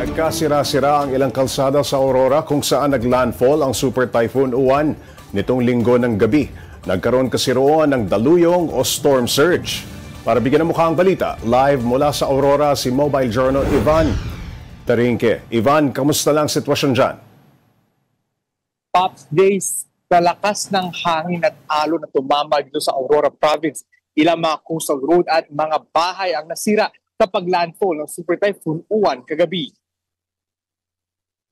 Nagkasira-sira ang ilang kalsada sa Aurora kung saan naglandfall ang Super Typhoon Uwan nitong linggo ng gabi. Nagkaroon kasi roon ng daluyong o storm surge. Para bigyan ng mukha ang balita, live mula sa Aurora si Mobile Journal Ivan Tarinque. Ivan, kamusta lang sitwasyon dyan? Pops Days, kalakas ng hangin at alon na tumama dito sa Aurora Province. Ilang mga coastal road at mga bahay ang nasira sa paglandfall ng Super Typhoon Uwan kagabi.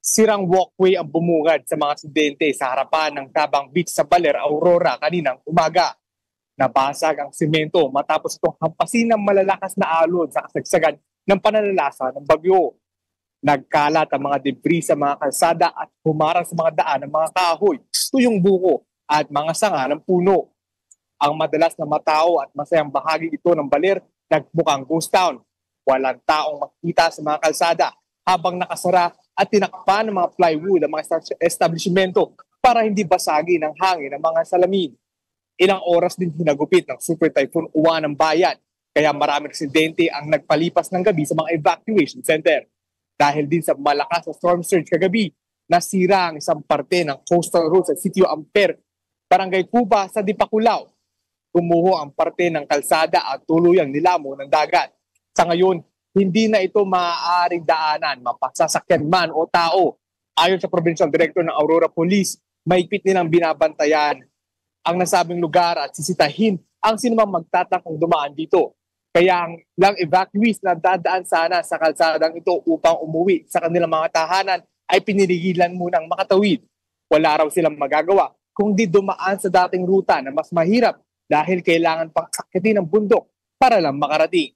Sirang walkway ang bumungad sa mga residente sa harapan ng Tabang Beach sa Baler, Aurora kaninang umaga. Nabasag ang semento matapos itong hampasin ng malalakas na alon sa kasagsagan ng pananalasa ng bagyo. Nagkalat ang mga debris sa mga kalsada at humarang sa mga daan ng mga kahoy, tuyong buko at mga sanga ng puno. Ang madalas na matao at masayang bahagi ito ng Baler nagmukhang ghost town. Walang taong makita sa mga kalsada habang nakasara at tinakpan ng mga plywood ang mga establishmento para hindi basagi ng hangin ang mga salamin. Ilang oras din hinagupit ng Super Typhoon Uwan ang bayan, kaya maraming residente ang nagpalipas ng gabi sa mga evacuation center. Dahil din sa malakas na storm surge kagabi, nasira ang isang parte ng coastal road sa Sitio Amper, Barangay Cuba sa Dipakulaw. Gumuho ang parte ng kalsada at tuluyang nilamo ng dagat. Sa ngayon, hindi na ito maaaring daanan, mapasasakyan man o tao. Ayon sa Provincial Director ng Aurora Police, mahigpit nilang binabantayan ang nasabing lugar at sisitahin ang sinumang magtatakang dumaan dito. Kaya ang ilang evacuees na dadaan sana sa kalsadang ito upang umuwi sa kanilang mga tahanan ay piniligilan munang makatawid. Wala raw silang magagawa kung di dumaan sa dating ruta na mas mahirap dahil kailangan pang sakyatin ang bundok para lang makarating.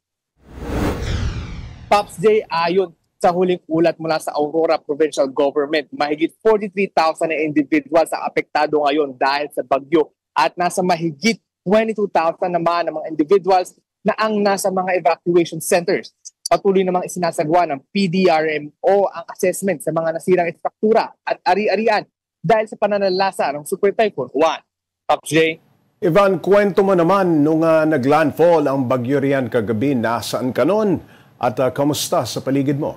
Pops J, ayon sa huling ulat mula sa Aurora Provincial Government, mahigit 43,000 na individuals ang apektado ngayon dahil sa bagyo at nasa mahigit 22,000 naman ang mga individuals na ang nasa mga evacuation centers. Patuloy namang isinasagwa ng PDRMO ang assessment sa mga nasirang istruktura at ari-arian dahil sa pananalasa ng Super Typhoon Uwan. Pops J. Ivan, kwento mo naman nung naglandfall ang bagyo riyan kagabi, nasaan ka nun? At kamusta sa paligid mo?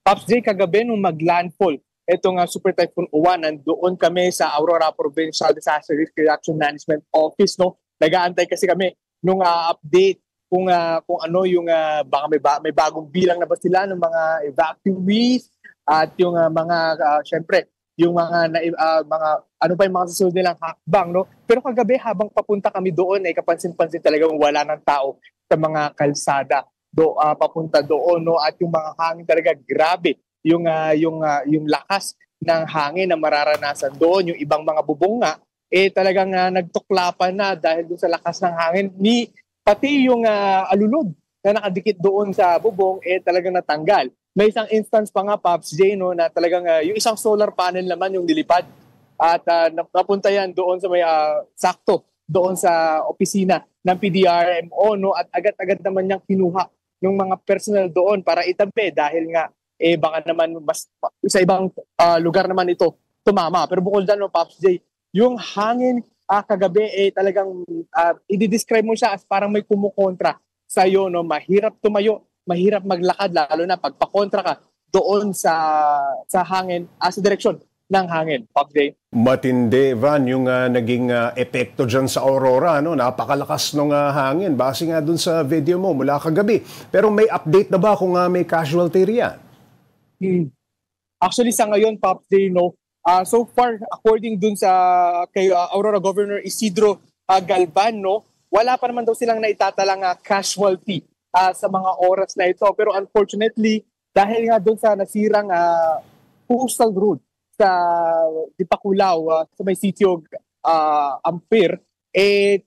Pops J, kagabi nung maglandfall, itong Super Typhoon Uwan, nandoon kami sa Aurora Provincial Disaster Risk Reduction Management Office. No? Nag-aantay kasi kami nung update kung ano yung baka may bagong bilang na ba sila ng mga evacuees at yung syempre yung mga ano pa yung mga susunod nilang hakbang. No? Pero kagabi habang papunta kami doon ay kapansin-pansin talagang wala ng tao sa mga kalsada. Papunta doon, no, at yung mga hangin talaga grabe, yung lakas ng hangin na mararanasan doon, yung ibang mga bubong nga talagang nagtuklapan na dahil doon sa lakas ng hangin, pati yung alulod na nakadikit doon sa bubong talagang natanggal. May isang instance pa nga, Pops J, no, na talagang yung isang solar panel naman yung nilipad at napunta yan doon sa may sakto doon sa opisina ng PDRMO, no, at agad-agad naman niyang kinuha yung mga personnel doon para itabi dahil nga baka naman mas sa ibang lugar naman ito tumama. Pero bukod dyan, no, Pops J, yung hangin kagabi talagang i-describe mo siya as parang may kumukontra sa iyo, no. Mahirap tumayo, mahirap maglakad, lalo na pagpakontra ka doon sa hangin, sa direksyon ng hangin. Pops J. Matindi, Van, yung naging epekto dyan sa Aurora. No? Napakalakas ng hangin. Base nga dun sa video mo mula kagabi. Pero may update na ba kung may casualty riyan? Actually, sa ngayon, Pops J, no, so far, according dun sa kay Aurora Governor Isidro Galban, no, wala pa naman daw silang naitatalang casualty sa mga oras na ito. Pero unfortunately, dahil nga dun sa nasirang coastal road sa Dipakulaw, sa may Sitio Amper,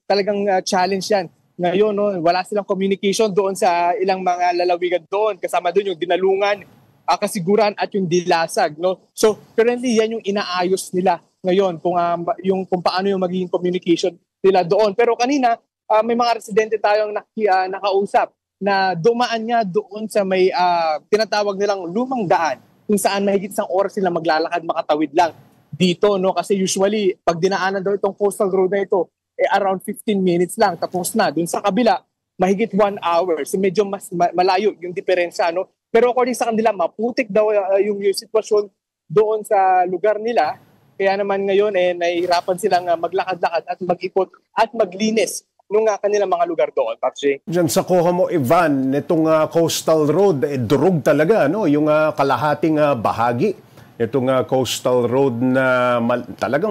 talagang challenge yan. Ngayon, no, wala silang communication doon sa ilang mga lalawigan doon. Kasama doon yung dinalungan, kasiguran at yung dilasag. No? So currently, yan yung inaayos nila ngayon kung paano yung magiging communication nila doon. Pero kanina, may mga residente tayong nakausap na dumaan niya doon sa may tinatawag nilang lumang daan, kung saan mahigit isang oras sila maglalakad, makatawid lang dito, no? Kasi usually, pag dinaanan daw itong coastal road na ito, around 15 minutes lang, tapos na. Dun sa kabila, mahigit 1 hour. So medyo mas malayo yung diferensya, no? Pero according sa kanila, maputik daw yung sitwasyon doon sa lugar nila. Kaya naman ngayon nahihirapan silang maglakad-lakad at mag-ikot at maglinis nung kanilang mga lugar doon, Paps. Diyan sa kuha mo, Ivan, itong coastal road, durog talaga, no? Yung kalahating bahagi. Itong coastal road na talagang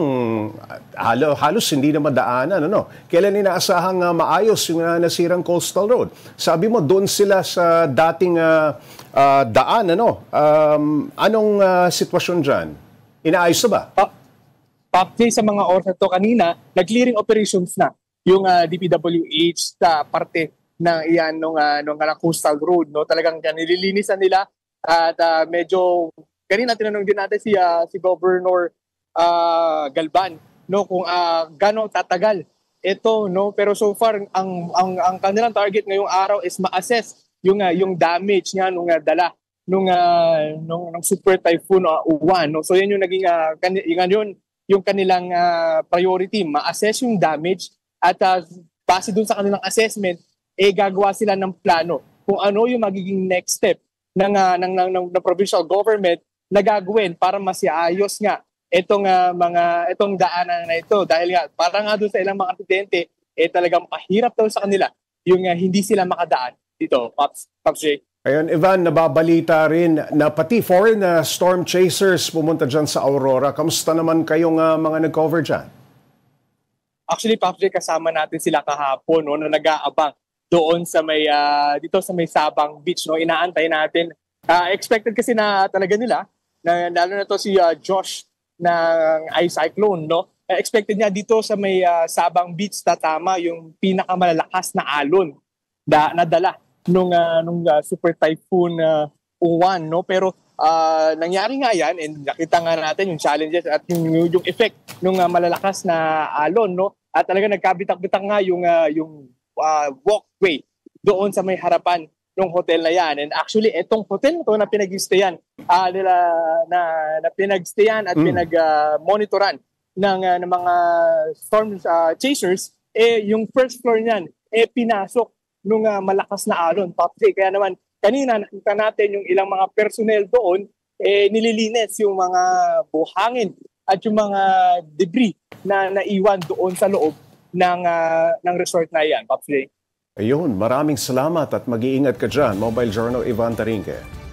halos hindi na madaanan. Ano? Kailan inaasahang maayos yung nasirang coastal road? Sabi mo, doon sila sa dating daan. Ano? Anong sitwasyon dyan? Inaayos na ba? Paps, sa mga oras na to kanina, nag-clearing operations na yung DPWH sa parte ng iyan nung coastal road, no? Talagang nililinisan nila at medyo kanina tinanong din natin si Governor Galban, no, kung gaano tatagal ito, no, pero so far ang kanilang target ngayong araw is ma-assess yung damage nga nung dala nung Super Typhoon Uwan, no. So yan yung naging yung kanilang priority, ma-assess yung damage at base dun sa kanilang assessment gagawa sila ng plano kung ano yung magiging next step ng provincial government na gagawin para masiayos nga itong daanan na ito, dahil nga para nga doon sa ilang mga aksidente talagang pahirap daw sa kanila yung hindi sila makadaan dito, Pops J. Ayun, Ivan, nababalita rin na pati foreign storm chasers pumunta dyan sa Aurora. Kamusta naman kayong mga nag-cover dyan? Actually, Pops J, kasama natin sila kahapon, no, na nag-aabang doon sa dito sa may Sabang Beach, no. Inaantay natin. Expected kasi na talaga nila lalo na to si Josh ng iCyclone, no? Expected niya dito sa may Sabang Beach tatama yung pinakamalalakas na alon na dala nung Super Typhoon Uwan, no? Pero nangyari nga yan, and nakita nga natin yung challenges at yung effect nung malalakas na alon, no? At talaga nagkabitak-bitak nga yung walkway doon sa may harapan ng hotel na yan. And actually, etong hotel na to na pinag-stayan na pinag-stayan at pinag-monitoran ng mga storm chasers, yung first floor niyan pinasok nung malakas na alon, Top J. Kaya naman, kanina nakita natin yung ilang mga personnel doon, nililinis yung mga buhangin at yung mga debris na naiwan doon sa loob ng resort na yan, Top J. Ayun, maraming salamat at mag-iingat ka dyan. Mobile Journal, Ivan Tarinque.